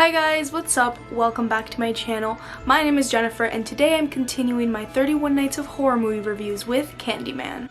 Hi guys, what's up? Welcome back to my channel. My name is Jennifer and today I'm continuing my 31 Nights of Horror movie reviews with Candyman.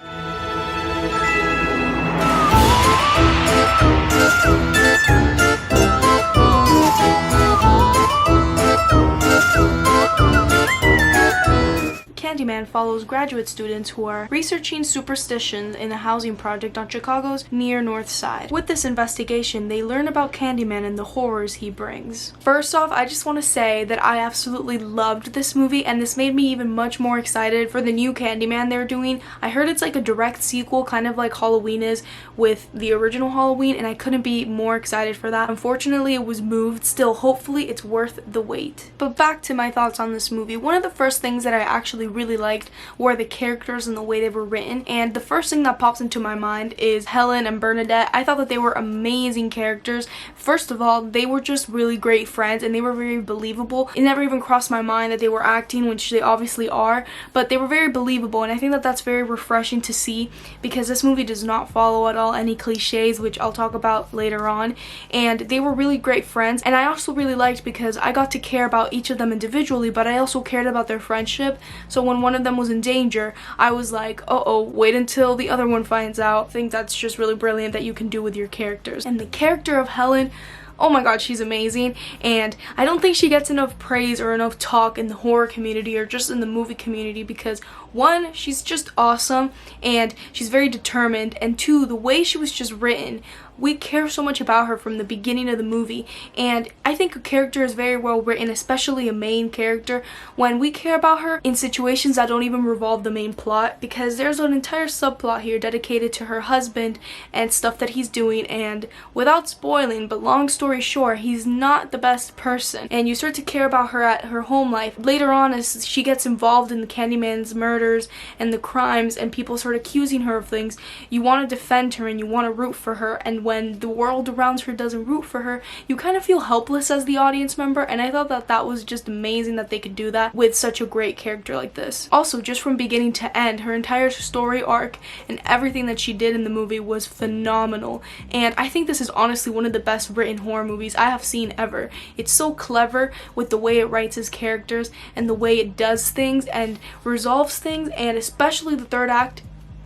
Candyman follows graduate students who are researching superstitions in a housing project on Chicago's near North Side. With this investigation, they learn about Candyman and the horrors he brings. First off, I just want to say that I absolutely loved this movie, and this made me even much more excited for the new Candyman they're doing. I heard it's like a direct sequel, kind of like Halloween is with the original Halloween, and I couldn't be more excited for that. Unfortunately, it was moved. Still, hopefully it's worth the wait. But back to my thoughts on this movie. One of the first things that I actually really liked were the characters and the way they were written, and the first thing that pops into my mind is Helen and Bernadette. I thought that they were amazing characters. First of all, they were just really great friends and they were very believable. It never even crossed my mind that they were acting, which they obviously are, but they were very believable, and I think that that's very refreshing to see because this movie does not follow at all any cliches, which I'll talk about later on, and they were really great friends. And I also really liked because I got to care about each of them individually, but I also cared about their friendship. So when one of them was in danger, I was like, uh-oh, wait until the other one finds out. I think that's just really brilliant that you can do with your characters. And the character of Helen, oh my god, she's amazing, and I don't think she gets enough praise or enough talk in the horror community or just in the movie community because one, she's just awesome and she's very determined, and two, the way she was just written, we care so much about her from the beginning of the movie, and I think a character is very well written, especially a main character, when we care about her in situations that don't even revolve the main plot, because there's an entire subplot here dedicated to her husband and stuff that he's doing, and without spoiling, but long story short, he's not the best person, and you start to care about her at her home life. Later on, as she gets involved in the Candyman's murders and the crimes and people start accusing her of things, you want to defend her and you want to root for her, and when the world around her doesn't root for her, you kind of feel helpless as the audience member, and I thought that that was just amazing that they could do that with such a great character like this. Also, just from beginning to end, her entire story arc and everything that she did in the movie was phenomenal, and I think this is honestly one of the best written horror movies I have seen ever. It's so clever with the way it writes its characters and the way it does things and resolves things, and especially the third act.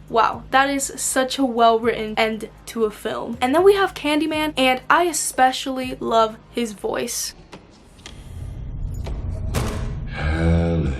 Wow, that is such a well-written end to a film. And then we have Candyman, and I especially love his voice. Helen.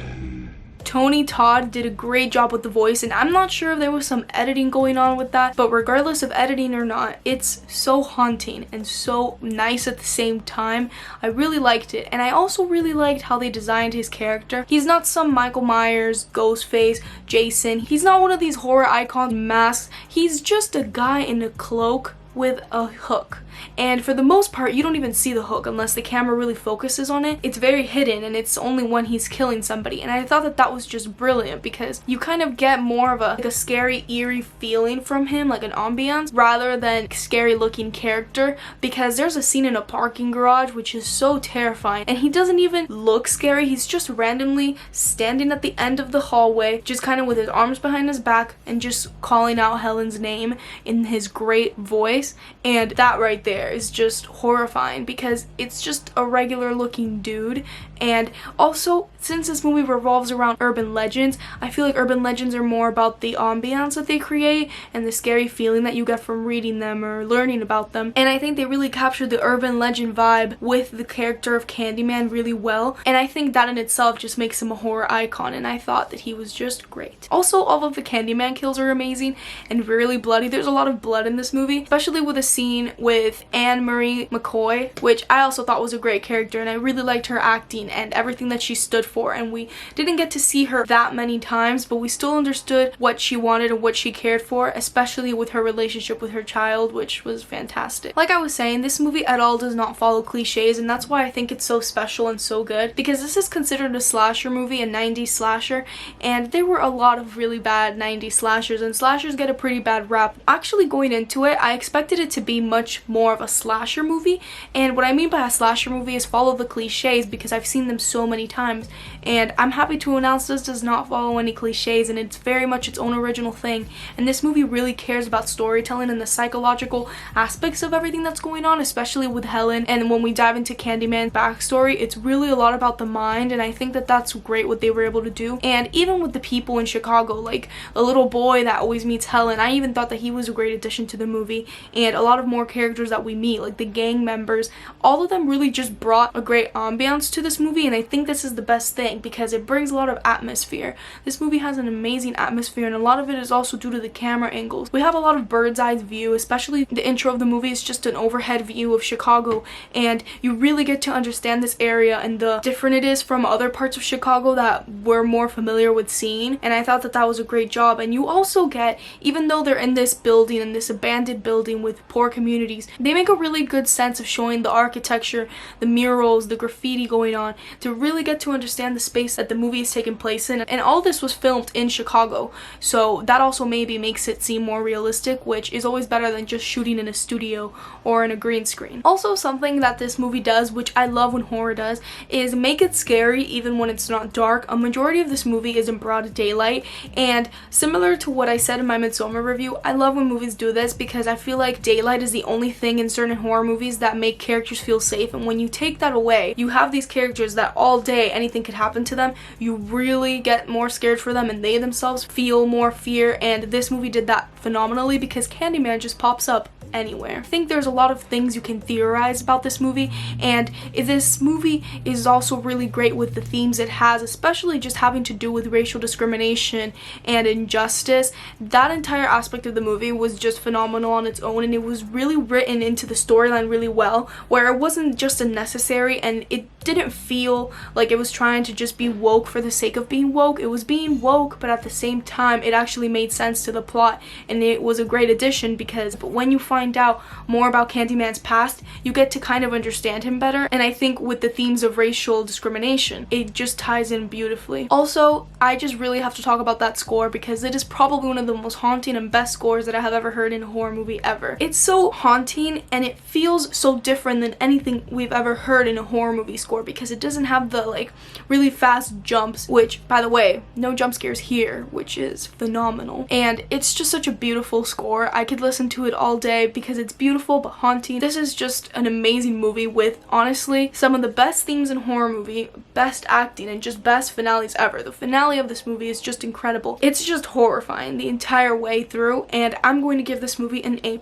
Todd did a great job with the voice, and I'm not sure if there was some editing going on with that, but regardless of editing or not, it's so haunting and so nice at the same time. I really liked it, and I also really liked how they designed his character. He's not some Michael Myers, Ghostface, Jason. He's not one of these horror icons masks. He's just a guy in a cloak with a hook, and for the most part you don't even see the hook unless the camera really focuses on it. It's very hidden and it's only when he's killing somebody, and I thought that that was just brilliant because you kind of get more of a scary, eerie feeling from him, like an ambiance, rather than scary looking character, because there's a scene in a parking garage which is so terrifying and he doesn't even look scary. He's just randomly standing at the end of the hallway, just kind of with his arms behind his back and just calling out Helen's name in his great voice. And that right there is just horrifying because it's just a regular looking dude. And also, since this movie revolves around urban legends, I feel like urban legends are more about the ambiance that they create and the scary feeling that you get from reading them or learning about them. And I think they really captured the urban legend vibe with the character of Candyman really well. And I think that in itself just makes him a horror icon, and I thought that he was just great. Also, all of the Candyman kills are amazing and really bloody. There's a lot of blood in this movie, especially with a scene with Anne Marie McCoy, which I also thought was a great character, and I really liked her acting and everything that she stood for. And we didn't get to see her that many times, but we still understood what she wanted and what she cared for, especially with her relationship with her child, which was fantastic. Like I was saying, this movie at all does not follow cliches, and that's why I think it's so special and so good, because this is considered a slasher movie, a 90s slasher, and there were a lot of really bad 90s slashers, and slashers get a pretty bad rap. Actually, going into it, I expected expected it to be much more of a slasher movie, and what I mean by a slasher movie is follow the cliches, because I've seen them so many times, and I'm happy to announce this does not follow any cliches, and it's very much its own original thing. And this movie really cares about storytelling and the psychological aspects of everything that's going on, especially with Helen. And when we dive into Candyman's backstory, it's really a lot about the mind, and I think that that's great what they were able to do. And even with the people in Chicago, like the little boy that always meets Helen, I even thought that he was a great addition to the movie. And a lot of more characters that we meet, like the gang members, all of them really just brought a great ambiance to this movie, and I think this is the best thing because it brings a lot of atmosphere. This movie has an amazing atmosphere, and a lot of it is also due to the camera angles. We have a lot of bird's eye view, especially the intro of the movie is just an overhead view of Chicago, and you really get to understand this area and the different it is from other parts of Chicago that we're more familiar with seeing, and I thought that that was a great job. And you also get, even though they're in this building, in this abandoned building with poor communities, they make a really good sense of showing the architecture, the murals, the graffiti going on, to really get to understand the space that the movie is taking place in. And all this was filmed in Chicago, so that also maybe makes it seem more realistic, which is always better than just shooting in a studio or in a green screen. Also, something that this movie does, which I love when horror does, is make it scary even when it's not dark. A majority of this movie is in broad daylight, and similar to what I said in my Midsommar review, I love when movies do this because I feel like daylight is the only thing in certain horror movies that make characters feel safe, and when you take that away, you have these characters that all day anything could happen to them. You really get more scared for them, and they themselves feel more fear, and this movie did that phenomenally because Candyman just pops up anywhere. I think there's a lot of things you can theorize about this movie, and this movie is also really great with the themes it has, especially just having to do with racial discrimination and injustice. That entire aspect of the movie was just phenomenal on its own, and it was really written into the storyline really well, where it wasn't just unnecessary, and it didn't feel like it was trying to just be woke for the sake of being woke. It was being woke, but at the same time it actually made sense to the plot, and it was a great addition because when you find out more about Candyman's past, you get to kind of understand him better, and I think with the themes of racial discrimination, it just ties in beautifully. Also, I just really have to talk about that score because it is probably one of the most haunting and best scores that I have ever heard in a horror movie ever. It's so haunting, and it feels so different than anything we've ever heard in a horror movie score because it doesn't have the like really fast jumps, which by the way, no jump scares here, which is phenomenal. And it's just such a beautiful score. I could listen to it all day because it's beautiful but haunting. This is just an amazing movie with honestly some of the best themes in horror movie, best acting, and just best finales ever. The finale of this movie is just incredible. It's just horrifying the entire way through, and I'm going to give this movie an A+.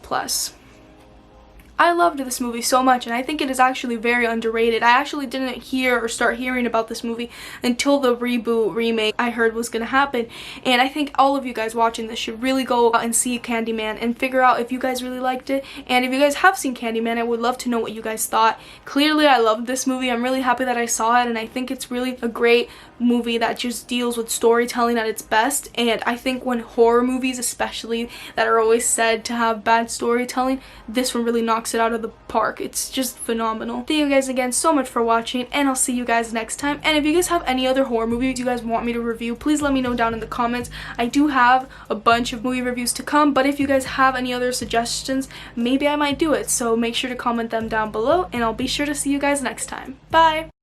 I loved this movie so much, and I think it is actually very underrated. I actually didn't hear or start hearing about this movie until the reboot remake I heard was gonna happen, and I think all of you guys watching this should really go out and see Candyman and figure out if you guys really liked it. And if you guys have seen Candyman, I would love to know what you guys thought. Clearly I loved this movie. I'm really happy that I saw it, and I think it's really a great movie that just deals with storytelling at its best. And I think when horror movies, especially that are always said to have bad storytelling, this one really knocks it out of the park. It's just phenomenal. Thank you guys again so much for watching, and I'll see you guys next time. And if you guys have any other horror movies you guys want me to review, please let me know down in the comments. I do have a bunch of movie reviews to come, but if you guys have any other suggestions, maybe I might do it. So make sure to comment them down below, and I'll be sure to see you guys next time. Bye!